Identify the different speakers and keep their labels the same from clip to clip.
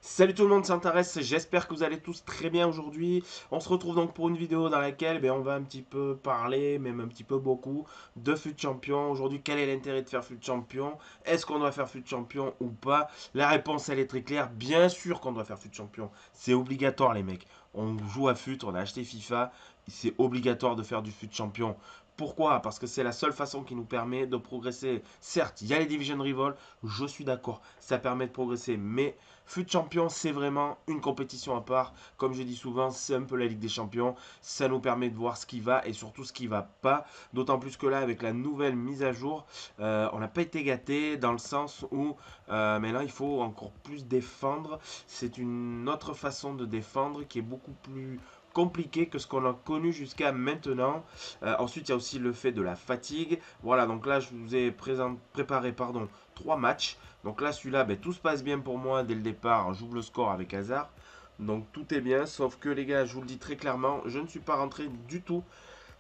Speaker 1: Salut tout le monde, c'est Antares, j'espère que vous allez tous très bien aujourd'hui. On se retrouve donc pour une vidéo dans laquelle on va un petit peu parler, même un petit peu beaucoup, de FUT Champion. Aujourd'hui, quel est l'intérêt de faire FUT Champion? Est-ce qu'on doit faire FUT Champion ou pas? La réponse, elle est très claire. Bien sûr qu'on doit faire FUT Champion. C'est obligatoire, les mecs. On joue à FUT, on a acheté FIFA. C'est obligatoire de faire du FUT Champion. Pourquoi? Parce que c'est la seule façon qui nous permet de progresser. Certes, il y a les Division Rivals, je suis d'accord, ça permet de progresser, mais FUT Champion, c'est vraiment une compétition à part. Comme je dis souvent, c'est un peu la Ligue des Champions. Ça nous permet de voir ce qui va et surtout ce qui va pas. D'autant plus que là, avec la nouvelle mise à jour, on n'a pas été gâté dans le sens où maintenant il faut encore plus défendre. C'est une autre façon de défendre qui est beaucoup plus compliqué que ce qu'on a connu jusqu'à maintenant. Ensuite, il y a aussi le fait de la fatigue. Voilà, donc là, je vous ai préparé 3 matchs. Donc là, celui-là, tout se passe bien pour moi dès le départ. J'ouvre le score avec hasard. Donc tout est bien, sauf que les gars, je vous le dis très clairement, je ne suis pas rentré du tout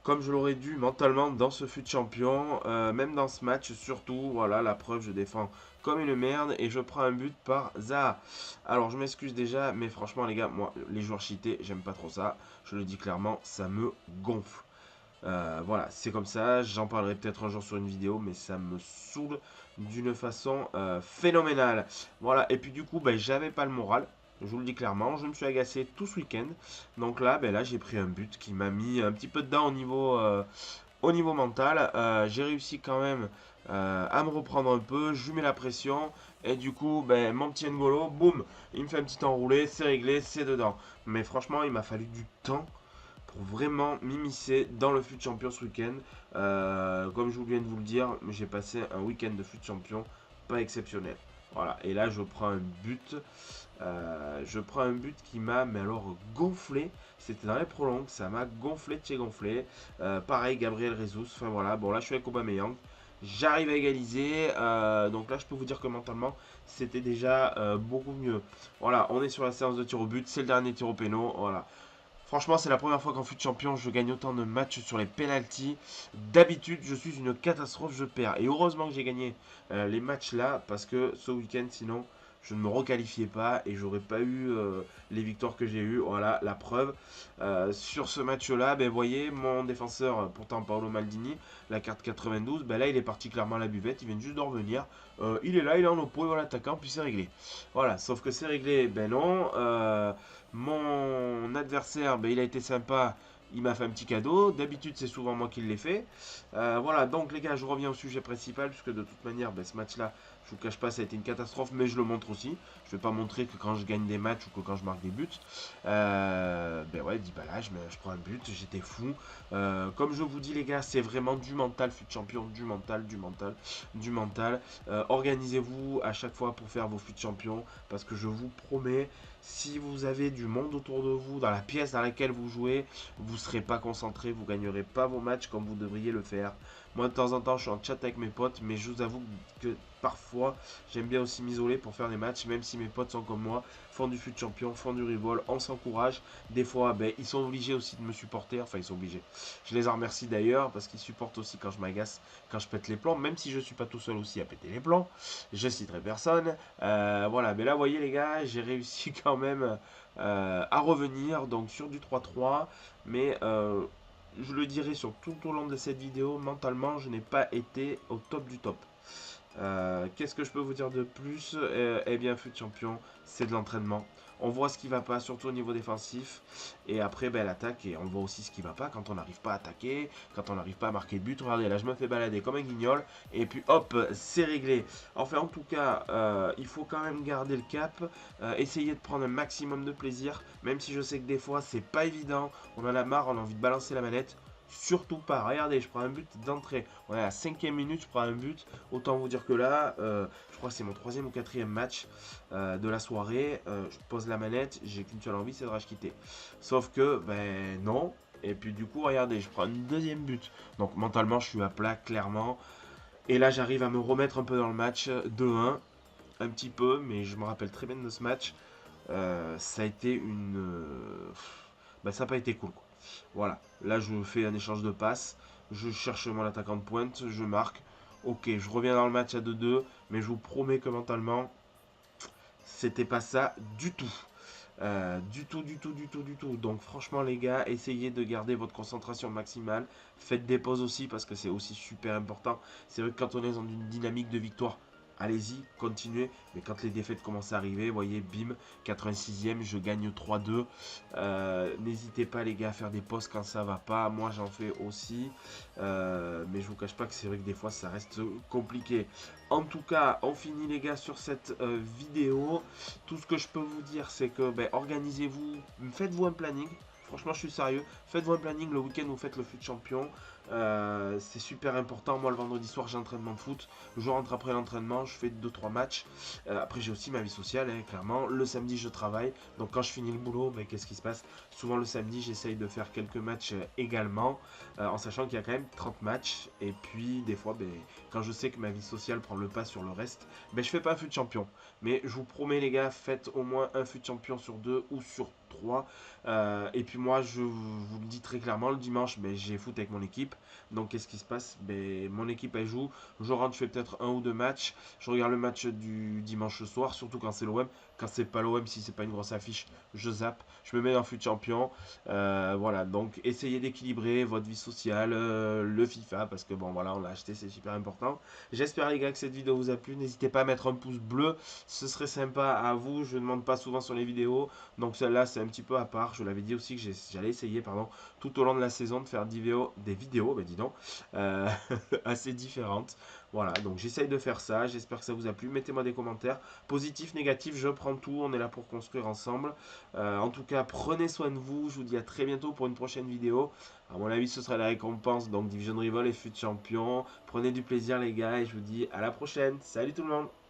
Speaker 1: comme je l'aurais dû mentalement dans ce fut champion, même dans ce match surtout. Voilà, la preuve, je défends comme une merde et je prends un but par Zaha. Alors je m'excuse déjà, mais franchement les gars, moi les joueurs cheatés, j'aime pas trop ça. Je le dis clairement, ça me gonfle. Voilà, c'est comme ça, j'en parlerai peut-être un jour sur une vidéo, mais ça me saoule d'une façon phénoménale. Voilà, et puis du coup, j'avais pas le moral, je vous le dis clairement, je me suis agacé tout ce week-end. Donc là, j'ai pris un but qui m'a mis un petit peu dedans au niveau mental. J'ai réussi quand même à me reprendre un peu, je lui mets la pression, et du coup, mon petit N'Golo, boum, il me fait un petit enroulé, c'est réglé, c'est dedans. Mais franchement, il m'a fallu du temps pour vraiment m'immiscer dans le FUT Champion ce week-end. Comme je viens de vous le dire, j'ai passé un week-end de FUT Champion pas exceptionnel. Voilà, et là je prends un but. Je prends un but qui m'a, mais alors, gonflé. C'était dans les prolongues, ça m'a gonflé de chez gonflé. Pareil, Gabriel Jesus. Enfin voilà, bon là je suis avec Aubameyang. J'arrive à égaliser. Donc là, je peux vous dire que mentalement, c'était déjà beaucoup mieux. Voilà, on est sur la séance de tir au but. C'est le dernier tir au péno. Voilà. Franchement, c'est la première fois qu'en fut champion, je gagne autant de matchs sur les pénalties. D'habitude, je suis une catastrophe, je perds. Et heureusement que j'ai gagné les matchs là, parce que ce week-end, sinon, je ne me requalifiais pas et j'aurais pas eu les victoires que j'ai eues. Voilà, la preuve. Sur ce match-là, vous voyez, mon défenseur, pourtant Paolo Maldini, la carte 92, là, il est parti clairement à la buvette. Il vient juste de revenir. Il est là, il est en oppo, il va l'attaquant, puis c'est réglé. Voilà, sauf que c'est réglé, non. Mon adversaire, il a été sympa, il m'a fait un petit cadeau. D'habitude, c'est souvent moi qui l'ai fait. Voilà, donc les gars, je reviens au sujet principal, puisque de toute manière, ce match-là, je vous cache pas, ça a été une catastrophe, mais je le montre aussi. Je vais pas montrer que quand je gagne des matchs ou que quand je marque des buts. Ouais, Dybala, je prends un but, j'étais fou. Comme je vous dis, les gars, c'est vraiment du mental, fut champion, du mental, du mental, du mental. Organisez-vous à chaque fois pour faire vos fut champions, parce que je vous promets, si vous avez du monde autour de vous, dans la pièce dans laquelle vous jouez, vous ne serez pas concentré, vous ne gagnerez pas vos matchs comme vous devriez le faire. Moi, de temps en temps, je suis en chat avec mes potes, mais je vous avoue que parfois, j'aime bien aussi m'isoler pour faire des matchs, même si mes potes sont comme moi, font du fut champion, font du rivol, on s'encourage. Des fois, ils sont obligés aussi de me supporter, enfin, ils sont obligés. Je les en remercie d'ailleurs, parce qu'ils supportent aussi quand je m'agace, quand je pète les plombs, même si je ne suis pas tout seul aussi à péter les plombs. Je citerai personne. Voilà, mais là, vous voyez, les gars, j'ai réussi quand même à revenir donc sur du 3-3, mais je le dirai sur tout au long de cette vidéo, mentalement, je n'ai pas été au top du top. Qu'est-ce que je peux vous dire de plus? Eh bien, fut champion, c'est de l'entraînement. On voit ce qui va pas, surtout au niveau défensif. Et après, l'attaque, et on voit aussi ce qui va pas quand on n'arrive pas à attaquer, quand on n'arrive pas à marquer de but. Regardez, là, je me fais balader comme un guignol. Et puis, hop, c'est réglé. Enfin, en tout cas, il faut quand même garder le cap. Essayer de prendre un maximum de plaisir. Même si je sais que des fois, c'est pas évident. On en a marre, on a envie de balancer la manette. Surtout pas. Regardez, je prends un but d'entrée. On est à la 5e minute, je prends un but. Autant vous dire que là, je crois que c'est mon 3e ou 4e match de la soirée. Je pose la manette, j'ai qu'une seule envie, c'est de rage quitter. Sauf que, non. Et puis du coup, regardez, je prends une 2e but. Donc mentalement, je suis à plat, clairement. Et là, j'arrive à me remettre un peu dans le match 2-1. Un petit peu, mais je me rappelle très bien de ce match. Ça a été une... ça n'a pas été cool, quoi. Voilà, là je fais un échange de passes, je cherche mon attaquant de pointe, je marque. Ok, je reviens dans le match à 2-2, mais je vous promets que mentalement, C'était pas ça du tout. Du tout, du tout, du tout, du tout. Donc franchement les gars, essayez de garder votre concentration maximale. Faites des pauses aussi parce que c'est aussi super important. C'est vrai que quand on est dans une dynamique de victoire, allez-y, continuez. Mais quand les défaites commencent à arriver, voyez, bim, 86e, je gagne 3-2. N'hésitez pas les gars à faire des pauses quand ça va pas. Moi j'en fais aussi. Mais je vous cache pas que c'est vrai que des fois ça reste compliqué. En tout cas, on finit les gars sur cette vidéo. Tout ce que je peux vous dire, c'est que ben, organisez-vous, faites-vous un planning. Franchement, je suis sérieux. Faites-vous un planning le week-end, vous faites le foot champion. C'est super important. Moi, le vendredi soir, j'ai entraînement de foot. Je rentre après l'entraînement, je fais 2-3 matchs. Après, j'ai aussi ma vie sociale, hein, clairement. Le samedi, je travaille. Donc, quand je finis le boulot, ben, qu'est-ce qui se passe? Souvent, le samedi, j'essaye de faire quelques matchs également, en sachant qu'il y a quand même 30 matchs. Et puis, des fois, ben, quand je sais que ma vie sociale prend le pas sur le reste, ben, je fais pas un foot champion. Mais je vous promets, les gars, faites au moins un fut champion sur 2 ou sur 3. Et puis moi, je vous le dis très clairement, le dimanche, ben, j'ai foot avec mon équipe. Donc qu'est-ce qui se passe? Ben, mon équipe, elle joue. Je rentre, je fais peut-être un ou deux matchs. Je regarde le match du dimanche soir, surtout quand c'est l'OM. Quand c'est pas l'OM, si c'est pas une grosse affiche, je zappe. Je me mets dans fut champion. Voilà, donc essayez d'équilibrer votre vie sociale, le FIFA, parce que bon, voilà, on l'a acheté, c'est super important. J'espère les gars que cette vidéo vous a plu. N'hésitez pas à mettre un pouce bleu, ce serait sympa à vous. Je ne demande pas souvent sur les vidéos, donc celle-là c'est un petit peu à part. Je l'avais dit aussi que j'allais essayer, pardon, tout au long de la saison de faire des vidéos, ben dis donc, euh, assez différentes. Voilà, donc j'essaye de faire ça. J'espère que ça vous a plu. Mettez-moi des commentaires, positifs, négatifs, je prends tout. On est là pour construire ensemble. En tout cas, prenez soin de vous. Je vous dis à très bientôt pour une prochaine vidéo. À mon avis, ce sera la récompense. Donc Division Rival et FUT Champion. Prenez du plaisir les gars et je vous dis à la prochaine. Salut tout le monde!